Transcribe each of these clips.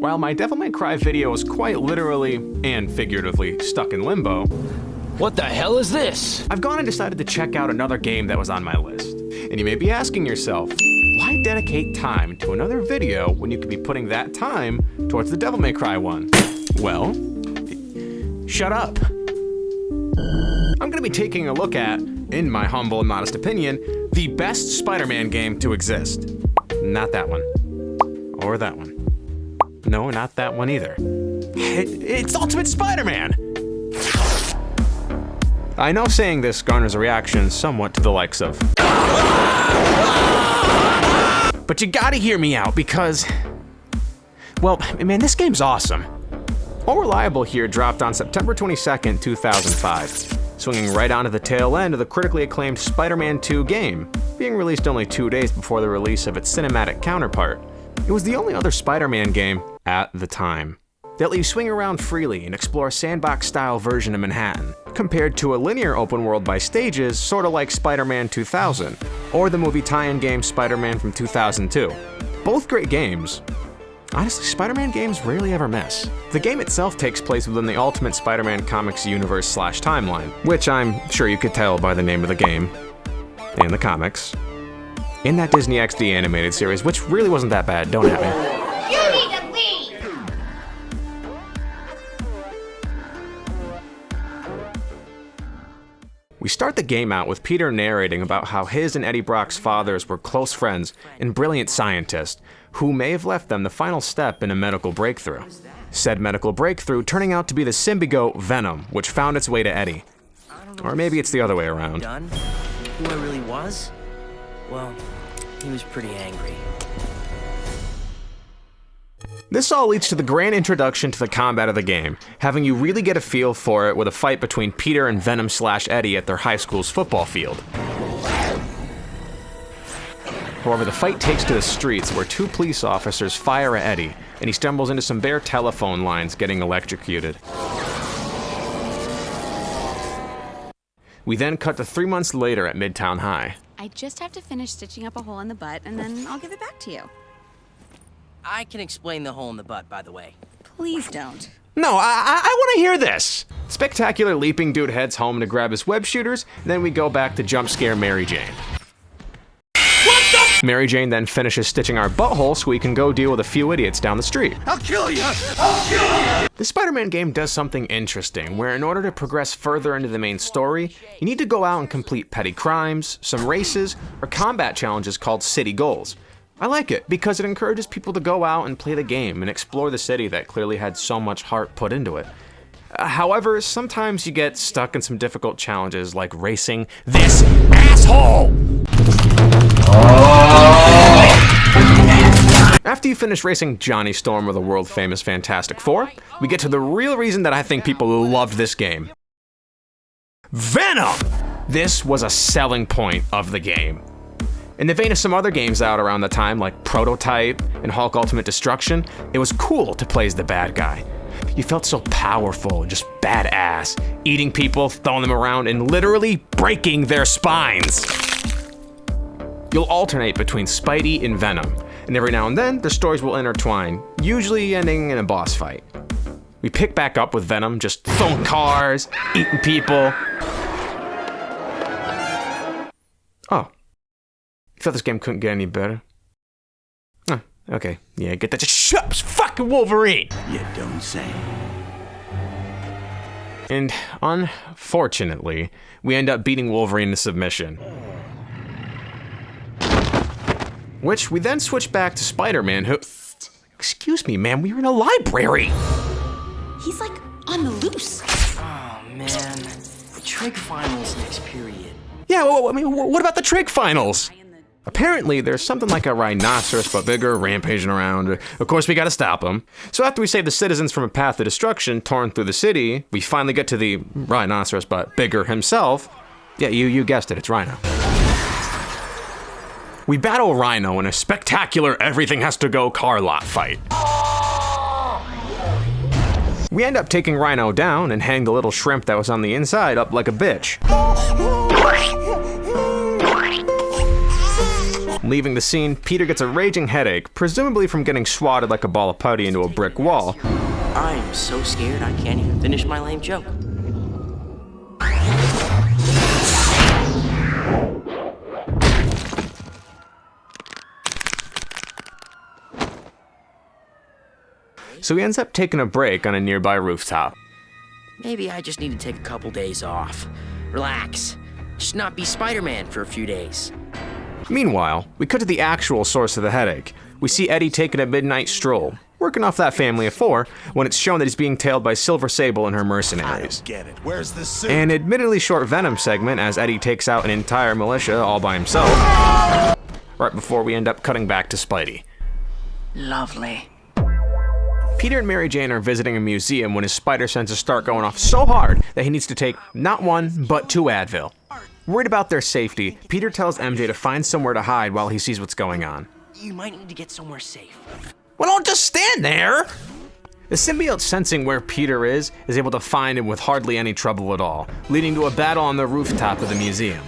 While my Devil May Cry video is quite literally and figuratively stuck in limbo, what the hell is this? I've gone and decided to check out another game that was on my list. And you may be asking yourself, why dedicate time to another video when you could be putting that time towards the Devil May Cry one? Well, shut up. I'm gonna be taking a look at, in my humble and modest opinion, the best Spider-Man game to exist. Not that one. Or that one. No, not that one either. It's Ultimate Spider-Man! I know saying this garners a reaction somewhat to the likes of. But you gotta hear me out because, well, man, this game's awesome. All Reliable here dropped on September 22nd, 2005, swinging right onto the tail end of the critically acclaimed Spider-Man 2 game, being released only 2 days before the release of its cinematic counterpart. It was the only other Spider-Man game at the time that let you swing around freely and explore a sandbox-style version of Manhattan, compared to a linear open world by stages, sorta like Spider-Man 2000, or the movie tie-in game Spider-Man from 2002. Both great games. Honestly, Spider-Man games rarely ever miss. The game itself takes place within the Ultimate Spider-Man comics universe/timeline, which I'm sure you could tell by the name of the game, and the comics, in that Disney XD animated series, which really wasn't that bad, don't at me. We start the game out with Peter narrating about how his and Eddie Brock's fathers were close friends and brilliant scientists who may have left them the final step in a medical breakthrough. Said medical breakthrough turning out to be the symbiote Venom, which found its way to Eddie. Or maybe it's the other way around. Done? Who I really was? Well, he was pretty angry. This all leads to the grand introduction to the combat of the game, having you really get a feel for it with a fight between Peter and Venom/Eddie at their high school's football field. However, the fight takes to the streets where 2 police officers fire at Eddie, and he stumbles into some bare telephone lines, getting electrocuted. We then cut to 3 months later at Midtown High. I just have to finish stitching up a hole in the butt, and then I'll give it back to you. I can explain the hole in the butt, by the way. Please don't. No, I want to hear this! Spectacular leaping dude heads home to grab his web shooters, then we go back to jump scare Mary Jane. What the? Mary Jane then finishes stitching our butthole so we can go deal with a few idiots down the street. I'll kill you! I'll kill you! The Spider-Man game does something interesting, where in order to progress further into the main story, you need to go out and complete petty crimes, some races, or combat challenges called city goals. I like it because it encourages people to go out and play the game and explore the city that clearly had so much heart put into it. However, sometimes you get stuck in some difficult challenges like racing this asshole! After you finish racing Johnny Storm or the world-famous Fantastic Four, we get to the real reason that I think people loved this game. Venom! This was a selling point of the game. In the vein of some other games out around the time, like Prototype and Hulk Ultimate Destruction, it was cool to play as the bad guy. You felt so powerful and just badass, eating people, throwing them around, and literally breaking their spines. You'll alternate between Spidey and Venom, and every now and then, their stories will intertwine, usually ending in a boss fight. We pick back up with Venom, just throwing cars, eating people. Oh. You thought this game couldn't get any better? Oh, okay. Yeah, get that. Just shut up, it's fucking Wolverine! You don't say. And unfortunately, we end up beating Wolverine to submission. Which we then switch back to Spider-Man, who... Excuse me, man, we were in a library! He's like on the loose. Oh, man. The Trig Finals next period. Yeah, well, I mean, what about the Trig Finals? Apparently, there's something like a rhinoceros, but bigger, rampaging around. Of course, we gotta stop him. So after we save the citizens from a path of destruction torn through the city, we finally get to the rhinoceros, but bigger himself. Yeah, you guessed it, it's Rhino. We battle Rhino in a spectacular everything-has-to-go car lot fight. We end up taking Rhino down and hang the little shrimp that was on the inside up like a bitch. Leaving the scene, Peter gets a raging headache, presumably from getting swatted like a ball of putty into a brick wall. I'm so scared I can't even finish my lame joke. So he ends up taking a break on a nearby rooftop. Maybe I just need to take a couple days off. Relax. Just not be Spider-Man for a few days. Meanwhile, we cut to the actual source of the headache. We see Eddie taking a midnight stroll, working off that family of 4, when it's shown that he's being tailed by Silver Sable and her mercenaries. Get it. Where's the suit? An admittedly short Venom segment as Eddie takes out an entire militia all by himself, right before we end up cutting back to Spidey. Lovely. Peter and Mary Jane are visiting a museum when his spider senses start going off so hard that he needs to take not 1, but 2 Advil. Worried about their safety, Peter tells MJ to find somewhere to hide while he sees what's going on. You might need to get somewhere safe. Well, don't just stand there! The symbiote, sensing where Peter is able to find him with hardly any trouble at all, leading to a battle on the rooftop of the museum.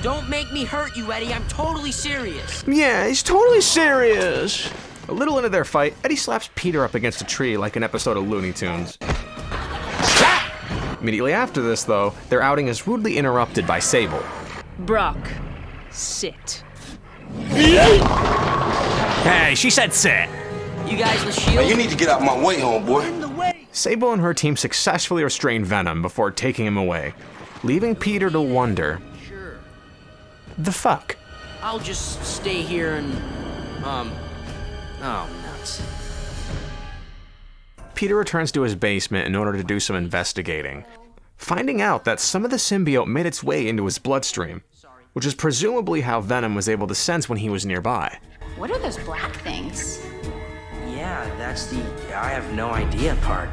Don't make me hurt you, Eddie. I'm totally serious. Yeah, he's totally serious. A little into their fight, Eddie slaps Peter up against a tree like an episode of Looney Tunes. Immediately after this, though, their outing is rudely interrupted by Sable. Brock, sit. Hey, she said sit! You guys with shield? You need to get out my way, homeboy. Sable and her team successfully restrain Venom before taking him away, leaving Peter to wonder, Sure. the fuck? I'll just stay here and, oh, nuts. Peter returns to his basement in order to do some investigating, finding out that some of the symbiote made its way into his bloodstream, which is presumably how Venom was able to sense when he was nearby. What are those black things? Yeah, that's the I have no idea part.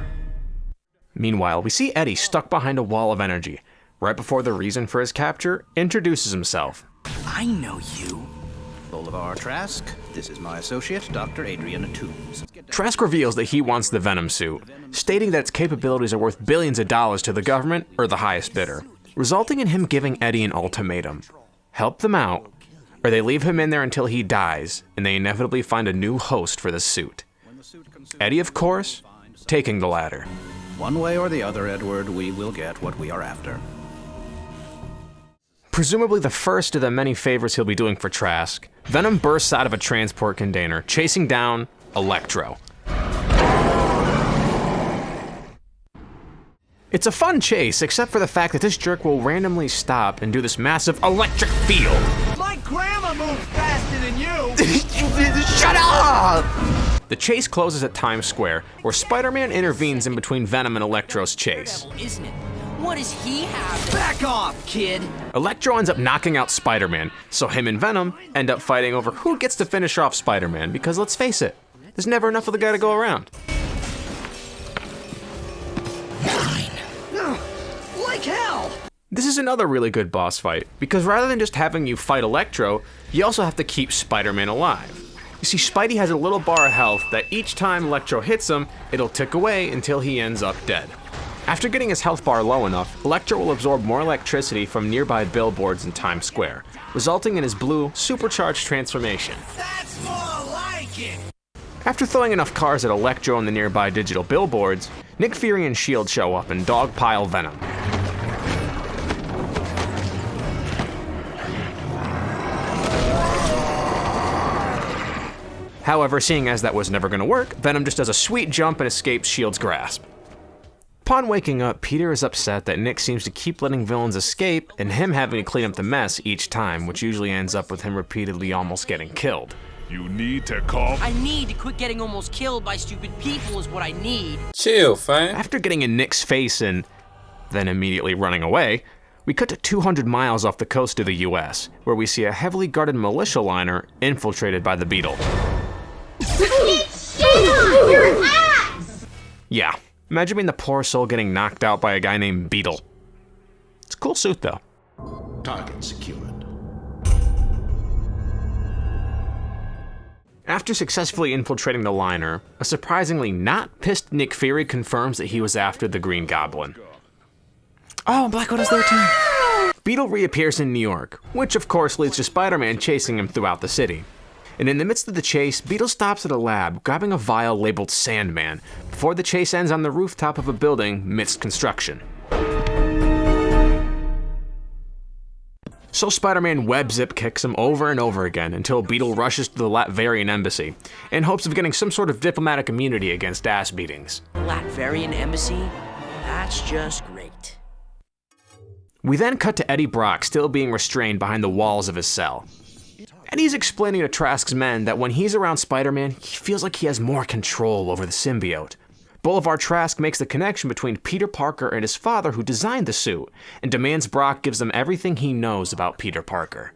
Meanwhile, we see Eddie stuck behind a wall of energy. Right before the reason for his capture introduces himself. I know you. Bolivar Trask, this is my associate, Dr. Adrian Toombs. Trask reveals that he wants the Venom suit, stating that its capabilities are worth billions of dollars to the government or the highest bidder, resulting in him giving Eddie an ultimatum. Help them out, or they leave him in there until he dies, and they inevitably find a new host for the suit. Eddie, of course, taking the latter. One way or the other, Edward, we will get what we are after. Presumably the first of the many favors he'll be doing for Trask, Venom bursts out of a transport container, chasing down Electro. It's a fun chase, except for the fact that this jerk will randomly stop and do this massive electric field. My grandma moves faster than you! Shut up! The chase closes at Times Square, where Spider-Man intervenes in between Venom and Electro's chase. Isn't it? What does he have? Back off, kid! Electro ends up knocking out Spider-Man, so him and Venom end up fighting over who gets to finish off Spider-Man, because let's face it, there's never enough of the guy to go around. Like hell! This is another really good boss fight, because rather than just having you fight Electro, you also have to keep Spider-Man alive. You see, Spidey has a little bar of health that each time Electro hits him, it'll tick away until he ends up dead. After getting his health bar low enough, Electro will absorb more electricity from nearby billboards in Times Square, resulting in his blue, supercharged transformation. That's more like it! After throwing enough cars at Electro and the nearby digital billboards, Nick Fury and S.H.I.E.L.D. show up and dogpile Venom. However, seeing as that was never going to work, Venom just does a sweet jump and escapes S.H.I.E.L.D.'s grasp. Upon waking up, Peter is upset that Nick seems to keep letting villains escape and him having to clean up the mess each time, which usually ends up with him repeatedly almost getting killed. You need to calm. I need to quit getting almost killed by stupid people is what I need. Chill, fam. After getting in Nick's face and then immediately running away, we cut to 200 miles off the coast of the US, where we see a heavily guarded militia liner infiltrated by the Beetle. Your ass! Yeah, imagine being the poor soul getting knocked out by a guy named Beetle. It's a cool suit though. Target secured. After successfully infiltrating the liner, a surprisingly not pissed Nick Fury confirms that he was after the Green Goblin. Oh, Black Widow's there too. Beetle reappears in New York, which of course leads to Spider-Man chasing him throughout the city. And in the midst of the chase, Beetle stops at a lab, grabbing a vial labeled Sandman, before the chase ends on the rooftop of a building midst construction. So Spider-Man web zip kicks him over and over again until Beetle rushes to the Latverian embassy, in hopes of getting some sort of diplomatic immunity against ass beatings. Latverian embassy? That's just great. We then cut to Eddie Brock still being restrained behind the walls of his cell. Eddie's explaining to Trask's men that when he's around Spider-Man, he feels like he has more control over the symbiote. Boulevard Trask makes the connection between Peter Parker and his father who designed the suit, and demands Brock gives them everything he knows about Peter Parker.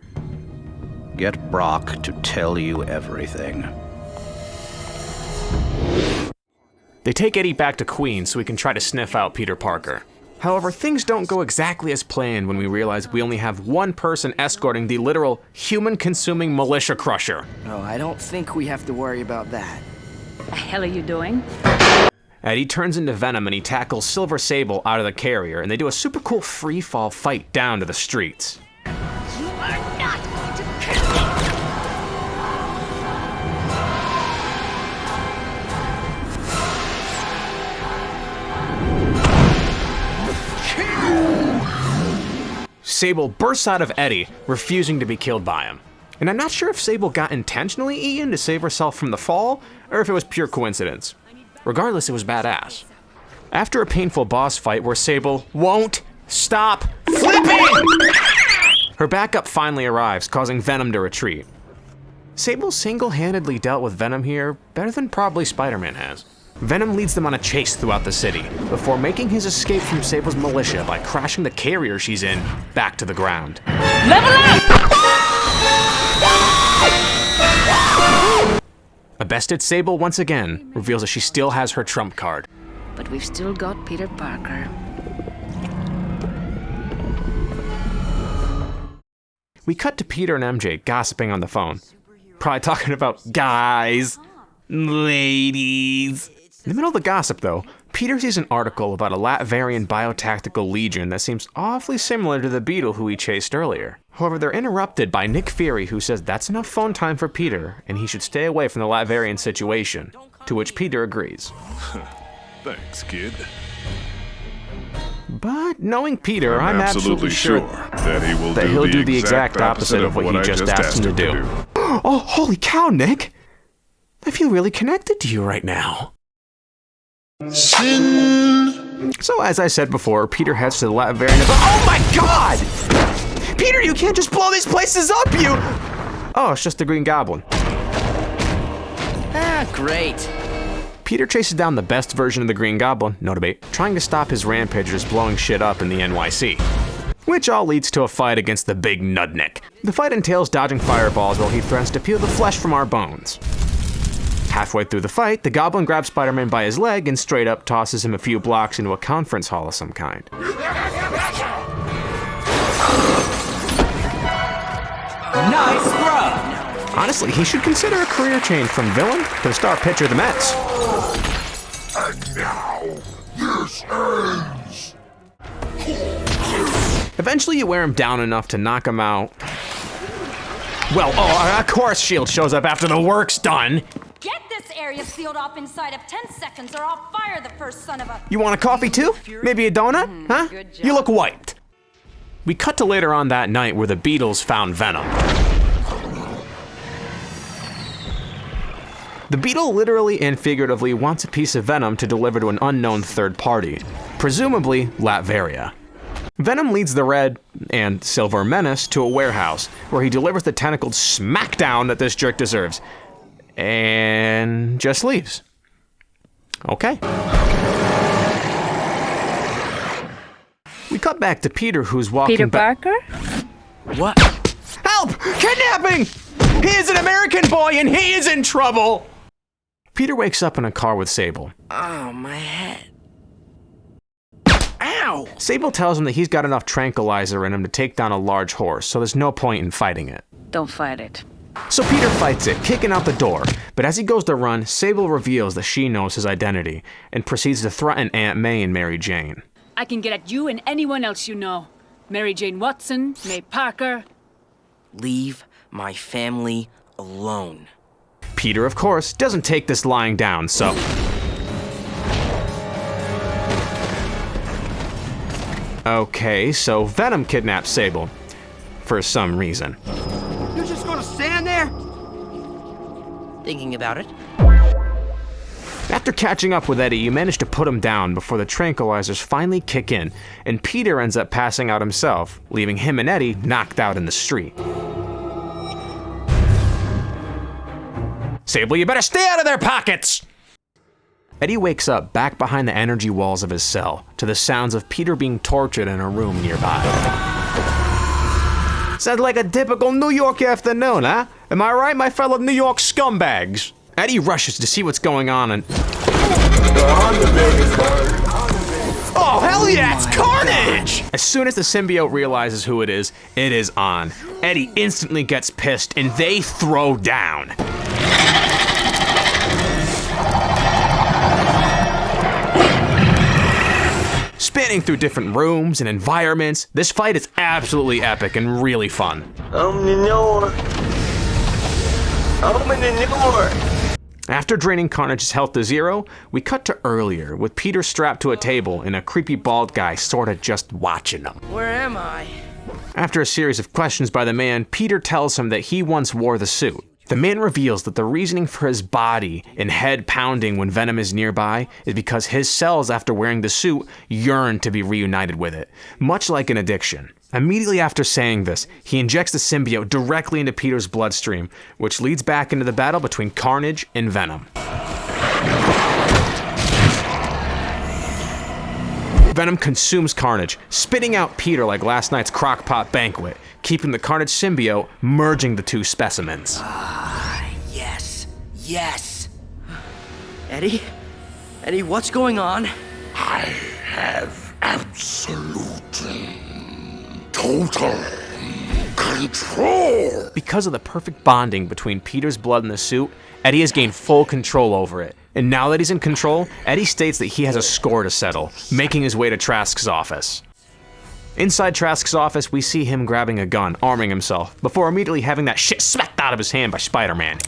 Get Brock to tell you everything. They take Eddie back to Queens so he can try to sniff out Peter Parker. However, things don't go exactly as planned when we realize we only have one person escorting the literal human-consuming militia crusher. Oh, I don't think we have to worry about that. The hell are you doing? Eddie turns into Venom and he tackles Silver Sable out of the carrier, and they do a super cool free-fall fight down to the streets. You are not going to kill me! Sable bursts out of Eddie, refusing to be killed by him. And I'm not sure if Sable got intentionally eaten to save herself from the fall, or if it was pure coincidence. Regardless, it was badass. After a painful boss fight where Sable won't stop flipping, her backup finally arrives, causing Venom to retreat. Sable single-handedly dealt with Venom here better than probably Spider-Man has. Venom leads them on a chase throughout the city, before making his escape from Sable's militia by crashing the carrier she's in back to the ground. Level up! A bested Sable once again reveals that she still has her trump card. But we've still got Peter Parker. We cut to Peter and MJ gossiping on the phone. Probably talking about guys, ladies. In the middle of the gossip, though, Peter sees an article about a Latverian biotactical legion that seems awfully similar to the Beetle who he chased earlier. However, they're interrupted by Nick Fury, who says that's enough phone time for Peter, and he should stay away from the Latverian situation, to which Peter agrees. Thanks, kid. But knowing Peter, I'm absolutely sure that he will he'll do the exact opposite of what he just asked him to do. Oh, holy cow, Nick! I feel really connected to you right now. Sin. So as I said before, Peter heads to the Latverian. Oh my god! Peter, you can't just blow these places up, you! Oh, it's just the Green Goblin. Ah, great. Peter chases down the best version of the Green Goblin, no debate, trying to stop his rampagers blowing shit up in the NYC. Which all leads to a fight against the big Nudnik. The fight entails dodging fireballs while he threatens to peel the flesh from our bones. Halfway through the fight, the Goblin grabs Spider-Man by his leg and straight up tosses him a few blocks into a conference hall of some kind. Nice throw! Honestly, he should consider a career change from villain to star pitcher of the Mets. And now, this ends. Eventually you wear him down enough to knock him out. Well, of course S.H.I.E.L.D. shows up after the work's done. Get this area sealed off inside of 10 seconds or I'll fire the first son of a... You want a coffee too? Maybe a donut? Huh? good job. You look wiped. We cut to later on that night where the Beatles found Venom. The Beetle literally and figuratively wants a piece of Venom to deliver to an unknown third party, presumably Latveria. Venom leads the Red and Silver Menace to a warehouse, where he delivers the tentacled smackdown that this jerk deserves, and just leaves. Okay. We cut back to Peter, who's walking Peter Parker? What? Help! Kidnapping! He is an American boy and he is in trouble! Peter wakes up in a car with Sable. Oh, my head. Ow! Sable tells him that he's got enough tranquilizer in him to take down a large horse, so there's no point in fighting it. Don't fight it. So Peter fights it, kicking out the door, but as he goes to run, Sable reveals that she knows his identity, and proceeds to threaten Aunt May and Mary Jane. I can get at you and anyone else you know. Mary Jane Watson, May Parker. Leave my family alone. Peter, of course, doesn't take this lying down, so... Okay, so Venom kidnaps Sable. For some reason. You're just gonna stand there? Thinking about it? After catching up with Eddie, you manage to put him down before the tranquilizers finally kick in, and Peter ends up passing out himself, leaving him and Eddie knocked out in the street. Sable, you better stay out of their pockets! Eddie wakes up back behind the energy walls of his cell, to the sounds of Peter being tortured in a room nearby. Sounds like a typical New York afternoon, huh? Am I right, my fellow New York scumbags? Eddie rushes to see what's going on and... Oh, hell yeah, it's Carnage! As soon as the symbiote realizes who it is on. Eddie instantly gets pissed and they throw down. Spinning through different rooms and environments, this fight is absolutely epic and really fun. After draining Carnage's health to 0, we cut to earlier, with Peter strapped to a table and a creepy bald guy sorta just watching him. Where am I? After a series of questions by the man, Peter tells him that he once wore the suit. The man reveals that the reasoning for his body and head pounding when Venom is nearby is because his cells after wearing the suit yearn to be reunited with it, much like an addiction. Immediately after saying this, he injects the symbiote directly into Peter's bloodstream, which leads back into the battle between Carnage and Venom. Venom consumes Carnage, spitting out Peter like last night's crockpot banquet, keeping the Carnage symbiote merging the two specimens. Yes. Yes. Eddie? Eddie, what's going on? I have absolute, total control. Because of the perfect bonding between Peter's blood and the suit, Eddie has gained full control over it. And now that he's in control, Eddie states that he has a score to settle, making his way to Trask's office. Inside Trask's office, we see him grabbing a gun, arming himself, before immediately having that shit smacked out of his hand by Spider-Man.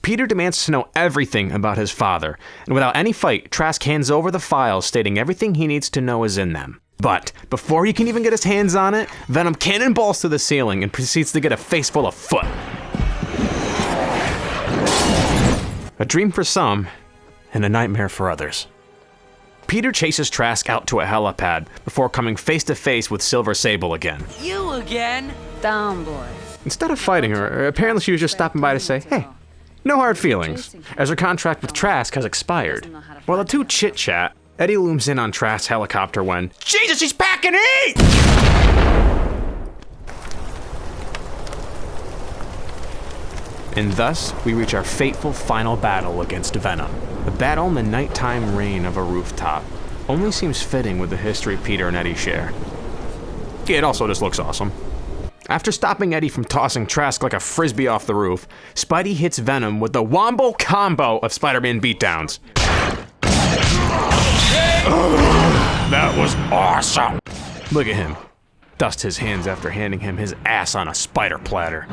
Peter demands to know everything about his father, and without any fight, Trask hands over the files stating everything he needs to know is in them. But before he can even get his hands on it, Venom cannonballs to the ceiling and proceeds to get a face full of foot. A dream for some, and a nightmare for others. Peter chases Trask out to a helipad before coming face to face with Silver Sable again. You again? Down, boys. Instead of fighting her, apparently she was just stopping by to say, hey, no hard feelings, as her contract with Trask has expired. While the two chit-chat, Eddie looms in on Trask's helicopter when, Jesus, he's packing heat! And thus, we reach our fateful final battle against Venom. A battle in the nighttime rain of a rooftop. Only seems fitting with the history Peter and Eddie share. It also just looks awesome. After stopping Eddie from tossing Trask like a frisbee off the roof, Spidey hits Venom with the wombo combo of Spider-Man beatdowns. That was awesome. Look at him. Dust his hands after handing him his ass on a spider platter.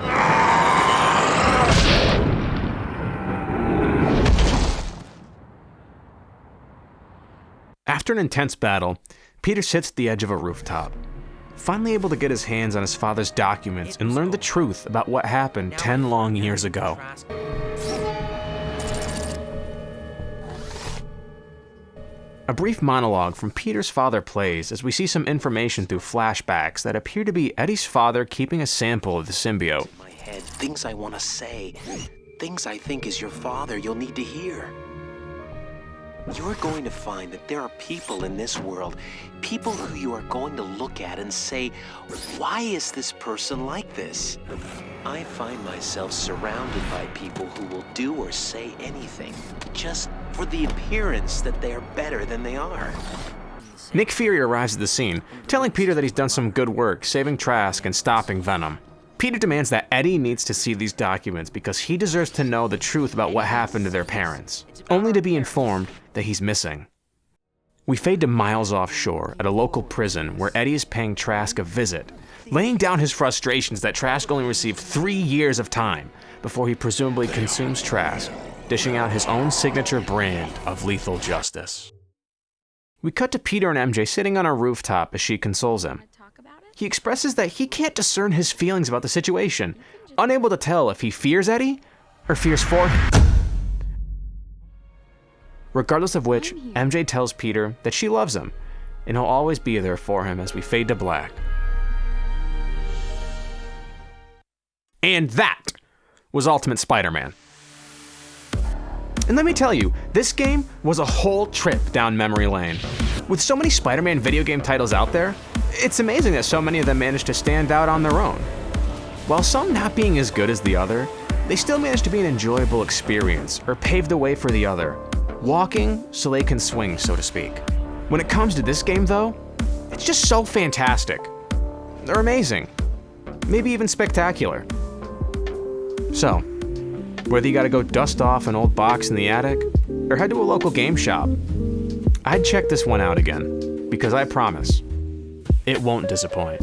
After an intense battle, Peter sits at the edge of a rooftop, finally able to get his hands on his father's documents and learn the truth about what happened 10 long years ago. A brief monologue from Peter's father plays as we see some information through flashbacks that appear to be Eddie's father keeping a sample of the symbiote. My head, things I want to say, things I think as your father you'll need to hear. You're going to find that there are people in this world, people who you are going to look at and say, why is this person like this? I find myself surrounded by people who will do or say anything, just for the appearance that they are better than they are. Nick Fury arrives at the scene, telling Peter that he's done some good work, saving Trask and stopping Venom. Peter demands that Eddie needs to see these documents because he deserves to know the truth about what happened to their parents, only to be informed that he's missing. We fade to miles offshore at a local prison where Eddie is paying Trask a visit, laying down his frustrations that Trask only received 3 years of time before he presumably consumes Trask, dishing out his own signature brand of lethal justice. We cut to Peter and MJ sitting on a rooftop as she consoles him. He expresses that he can't discern his feelings about the situation, unable to tell if he fears Eddie or fears for him. Regardless of which, MJ tells Peter that she loves him, and he'll always be there for him as we fade to black. And that was Ultimate Spider-Man. And let me tell you, this game was a whole trip down memory lane. With so many Spider-Man video game titles out there, it's amazing that so many of them managed to stand out on their own. While some not being as good as the other, they still managed to be an enjoyable experience or pave the way for the other, walking so they can swing, so to speak. When it comes to this game though, it's just so fantastic. They're amazing. Maybe even spectacular. So, whether you gotta go dust off an old box in the attic or head to a local game shop, I'd check this one out again, because I promise, it won't disappoint.